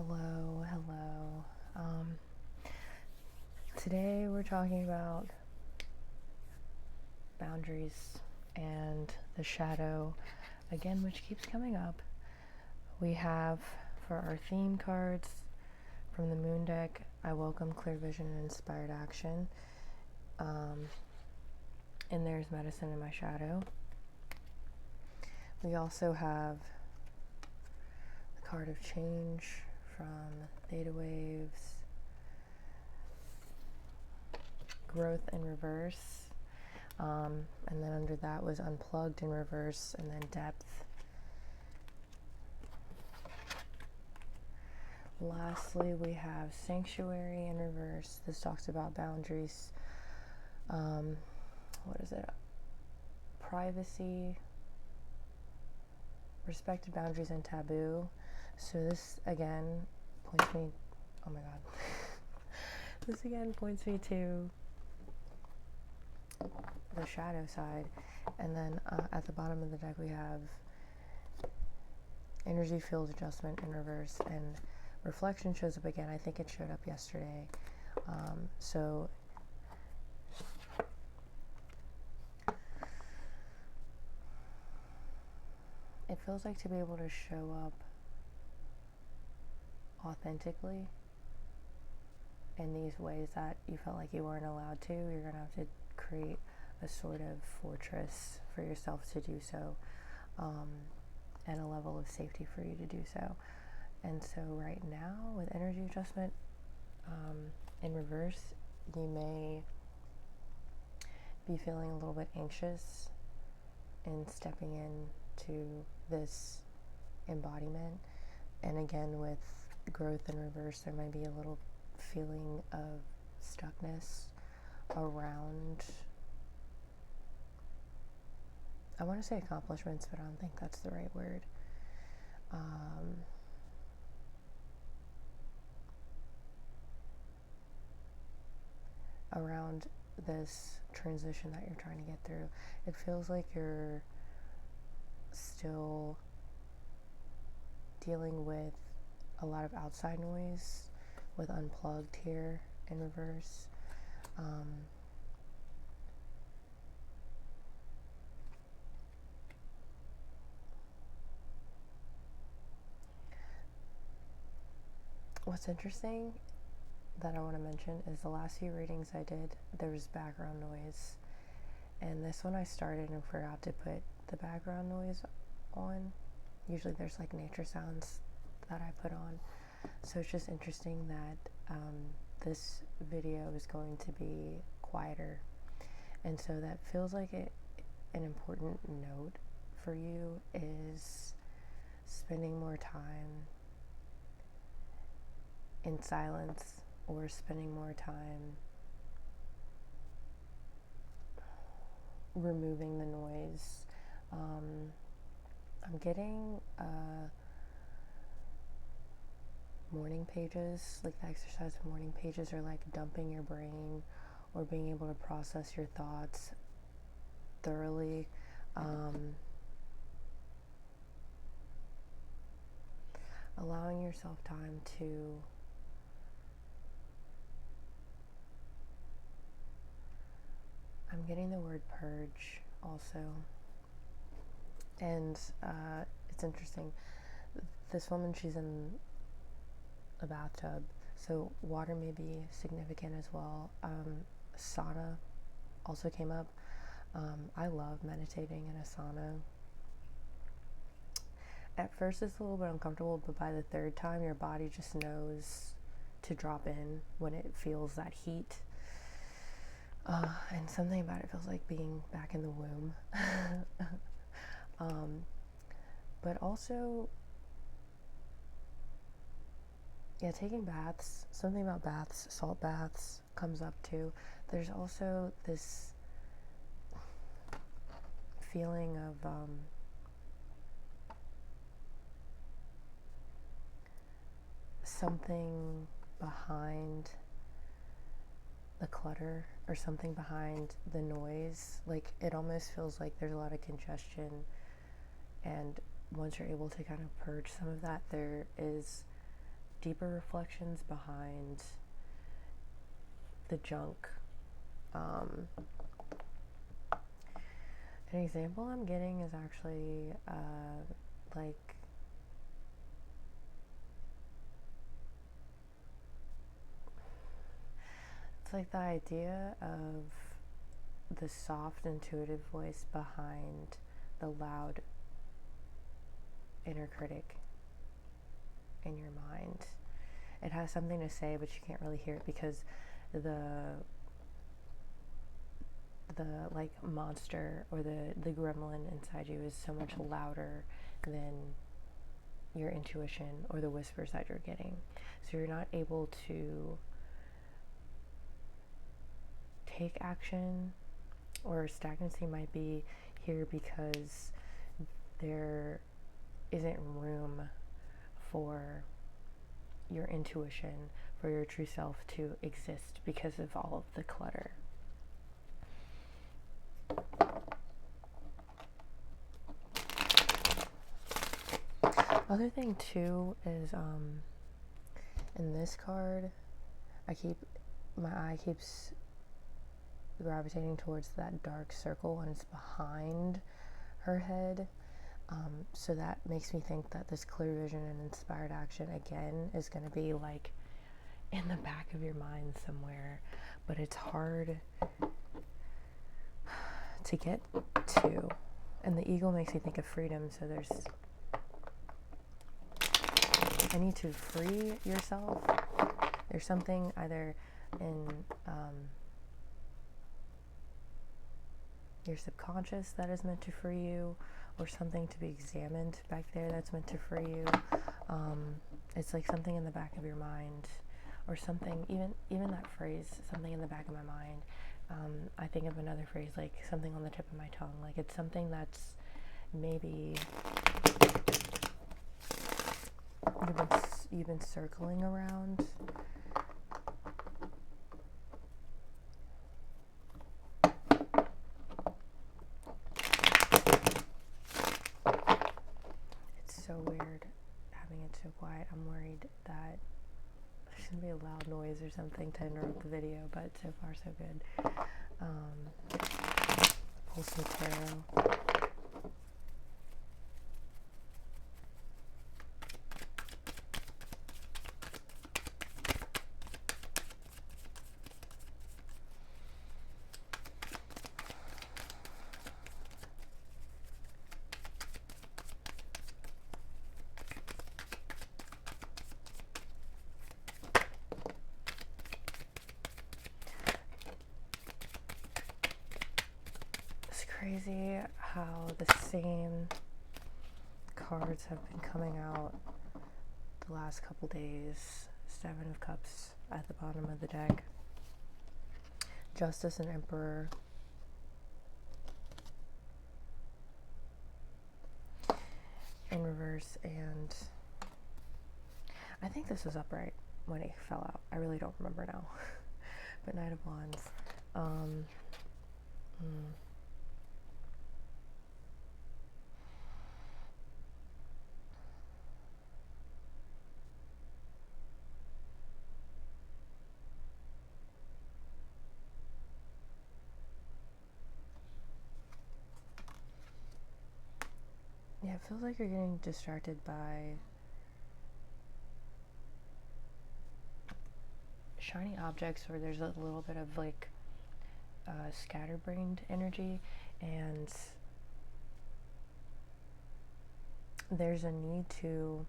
Hello, hello. Today we're talking about boundaries and the shadow, again, which keeps coming up. We have, for our theme cards from the moon deck, I welcome clear vision and inspired action. And there's medicine in my shadow. We also have the card of change from theta waves, growth in reverse, and then under that was unplugged in reverse, and then depth. Lastly, we have sanctuary in reverse. This talks about boundaries. What is it? Privacy, respected boundaries, and taboo. So this again points me, oh my god. This again points me to the shadow side. And then at the bottom of the deck we have energy field adjustment in reverse, and reflection shows up again. I think it showed up yesterday. So it feels like to be able to show up authentically in these ways that you felt like you weren't allowed to, you're going to have to create a sort of fortress for yourself to do so, and a level of safety for you to do so. And so right now, with energy adjustment in reverse, you may be feeling a little bit anxious in stepping into this embodiment. And again, with growth in reverse, there might be a little feeling of stuckness around, I want to say accomplishments, but I don't think that's the right word. Around this transition that you're trying to get through. It feels like you're still dealing with a lot of outside noise with unplugged here in reverse. What's interesting that I want to mention is the last few readings I did, there was background noise. And this one I started and forgot to put the background noise on. Usually there's like nature sounds that I put on. So it's just interesting that this video is going to be quieter. And so that feels like an important note for you is spending more time in silence, or spending more time removing the noise. I'm getting morning pages, like the exercise of morning pages, are like dumping your brain or being able to process your thoughts thoroughly. Allowing yourself time to I'm getting the word purge also. And it's interesting. This woman, she's in a bathtub, so water may be significant as well. Sauna also came up. I love meditating in a sauna. At first it's a little bit uncomfortable, but by the third time your body just knows to drop in when it feels that heat. And something about it feels like being back in the womb. But also, yeah, taking baths, something about baths, salt baths comes up too. There's also this feeling of something behind the clutter, or something behind the noise. Like, it almost feels like there's a lot of congestion, and once you're able to kind of purge some of that, there is deeper reflections behind the junk. An example I'm getting is actually like it's like the idea of the soft, intuitive voice behind the loud inner critic in your mind. It has something to say, but you can't really hear it because the like monster or the gremlin inside you is so much louder than your intuition or the whispers that you're getting. So you're not able to take action, or stagnancy might be here because there isn't room for your intuition, for your true self to exist because of all of the clutter. Other thing too is in this card, my eye keeps gravitating towards that dark circle, and it's behind her head. So that makes me think that this clear vision and inspired action again is going to be like in the back of your mind somewhere, but it's hard to get to. And the ego makes me think of freedom, so I need to free yourself. There's something either in your subconscious that is meant to free you, or something to be examined back there that's meant to free you. It's like something in the back of your mind, or something, even that phrase, something in the back of my mind. I think of another phrase, like something on the tip of my tongue. Like it's something that's maybe you've been circling around. It's so weird having it so quiet. I'm worried that there's gonna be a loud noise or something to interrupt the video, but so far so good. Pull some tarot. Crazy how the same cards have been coming out the last couple days. Seven of Cups at the bottom of the deck, Justice and Emperor, in reverse, and I think this was upright when it fell out. I really don't remember now. But Knight of Wands. Yeah, it feels like you're getting distracted by shiny objects, or there's a little bit of like scatterbrained energy, and there's a need to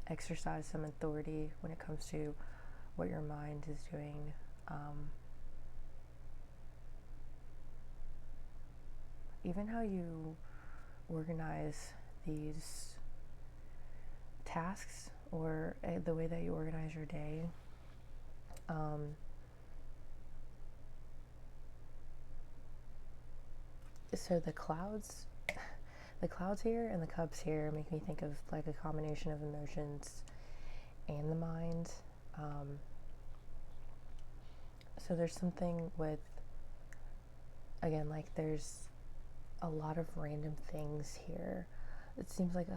exercise some authority when it comes to what your mind is doing. Even how you organize these tasks, or the way that you organize your day. So the clouds here and the cups here make me think of like a combination of emotions and the mind. So there's something with, again, like there's a lot of random things here. It seems like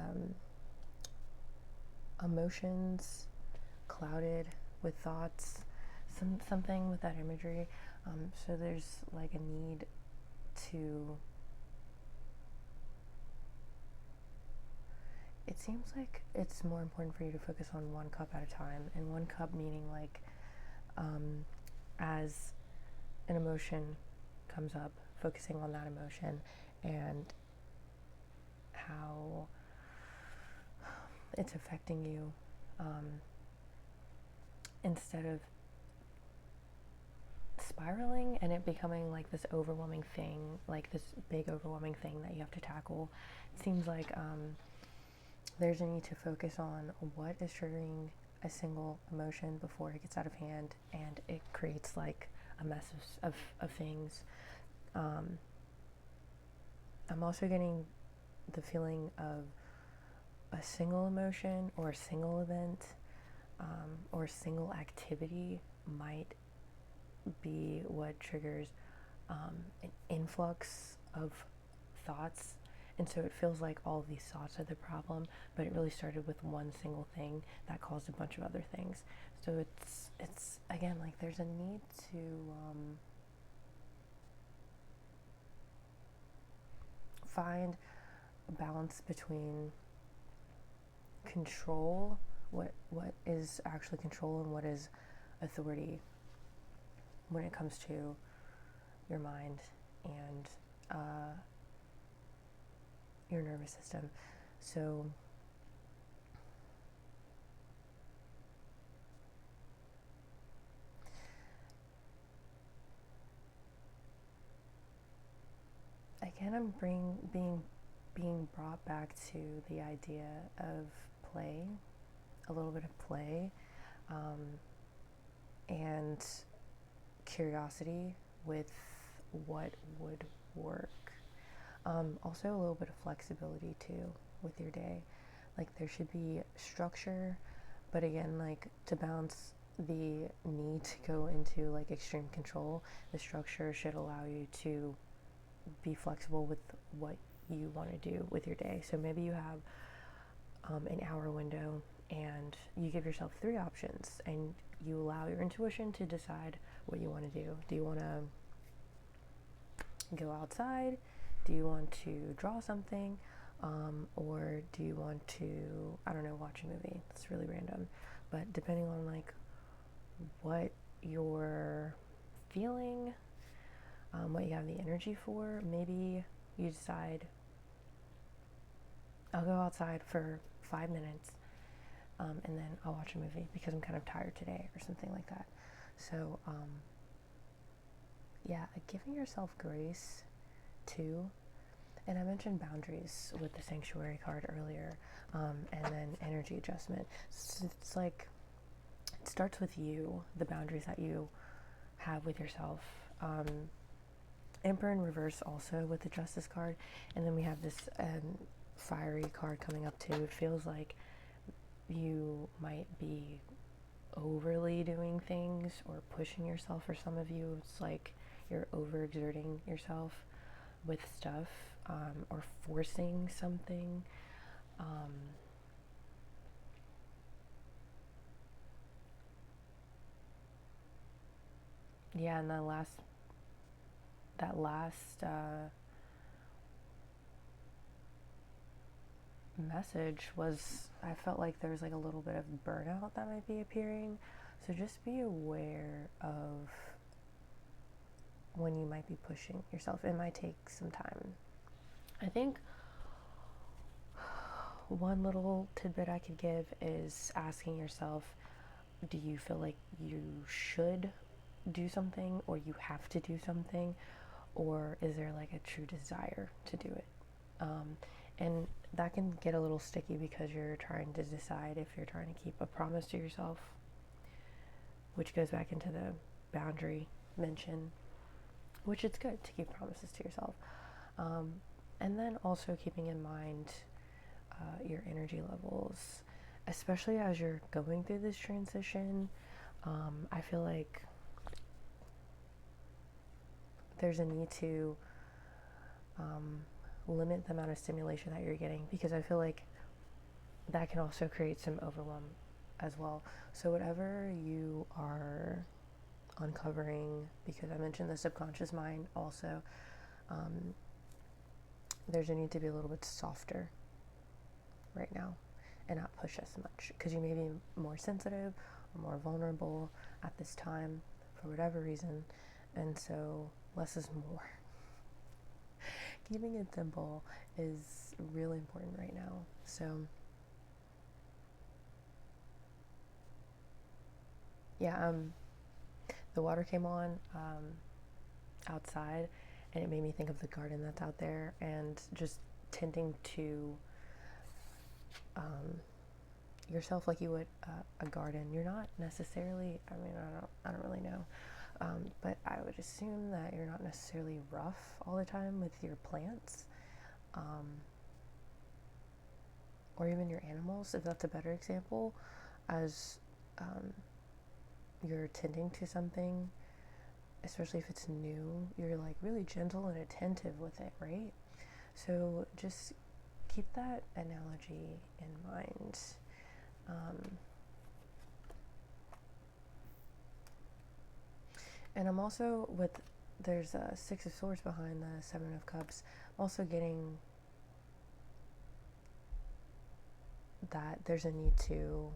emotions clouded with thoughts, something with that imagery. So there's like a need to, it seems like it's more important for you to focus on one cup at a time, and one cup meaning like as an emotion comes up, focusing on that emotion and how it's affecting you, instead of spiraling and it becoming like this overwhelming thing, like this big overwhelming thing that you have to tackle. It seems like there's a need to focus on what is triggering a single emotion before it gets out of hand and it creates like a mess of things. I'm also getting the feeling of a single emotion or a single event, or a single activity might be what triggers an influx of thoughts. And so it feels like all of these thoughts are the problem, but it really started with one single thing that caused a bunch of other things. So it's again, like there's a need to find a balance between control, what is actually control and what is authority when it comes to your mind and your nervous system. So again, I'm being brought back to the idea of play, a little bit of play, and curiosity with what would work. Also, a little bit of flexibility too with your day. Like there should be structure, but again, like to balance the need to go into like extreme control, the structure should allow you to be flexible with what you want to do with your day. So maybe you have an hour window and you give yourself 3 options and you allow your intuition to decide what you want to do. Do you want to go outside? Do you want to draw something? Or do you want to, I don't know, watch a movie? It's really random. But depending on like what you're feeling, what you have the energy for, maybe you decide, I'll go outside for 5 minutes, and then I'll watch a movie because I'm kind of tired today or something like that. So, yeah, giving yourself grace too. And I mentioned boundaries with the sanctuary card earlier, and then energy adjustment. So it's like, it starts with you, the boundaries that you have with yourself. Emperor in reverse also with the Justice card. And then we have this fiery card coming up too. It feels like you might be overly doing things or pushing yourself. For some of you, it's like you're overexerting yourself with stuff, or forcing something. Yeah, and that last message was, I felt like there was like a little bit of burnout that might be appearing. So just be aware of when you might be pushing yourself. It might take some time. I think one little tidbit I could give is asking yourself, do you feel like you should do something or you have to do something, or is there like a true desire to do it? And that can get a little sticky because you're trying to decide if you're trying to keep a promise to yourself, which goes back into the boundary mention, which it's good to keep promises to yourself. And then also keeping in mind your energy levels, especially as you're going through this transition. I feel like there's a need to limit the amount of stimulation that you're getting, because I feel like that can also create some overwhelm as well. So whatever you are uncovering, because I mentioned the subconscious mind also, there's a need to be a little bit softer right now and not push as much, because you may be more sensitive or more vulnerable at this time for whatever reason, and so less is more. Keeping it simple is really important right now. So yeah, the water came on outside, and it made me think of the garden that's out there, and just tending to yourself like you would a garden. You're not necessarily, I mean, I don't really know, but I would assume that you're not necessarily rough all the time with your plants, or even your animals, if that's a better example, as you're tending to something, especially if it's new, you're like really gentle and attentive with it, right? So just keep that analogy in mind. And I'm also there's a Six of Swords behind the Seven of Cups. I'm also getting that there's a need to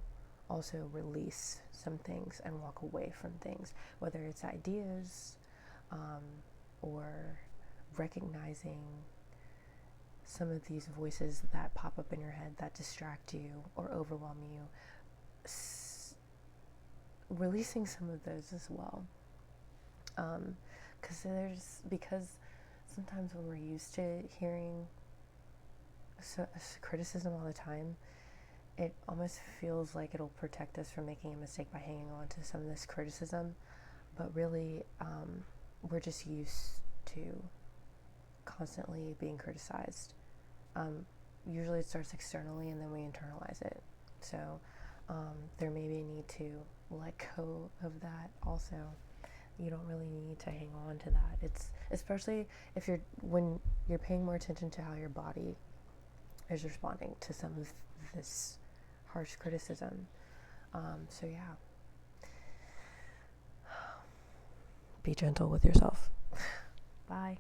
also release some things and walk away from things, whether it's ideas, or recognizing some of these voices that pop up in your head that distract you or overwhelm you, releasing some of those as well, because sometimes when we're used to hearing criticism all the time, it almost feels like it'll protect us from making a mistake by hanging on to some of this criticism, but really we're just used to constantly being criticized. Usually it starts externally and then we internalize it, so there may be a need to let go of that also. You don't really need to hang on to that. It's especially when you're paying more attention to how your body is responding to some of this harsh criticism. So yeah, be gentle with yourself. Bye.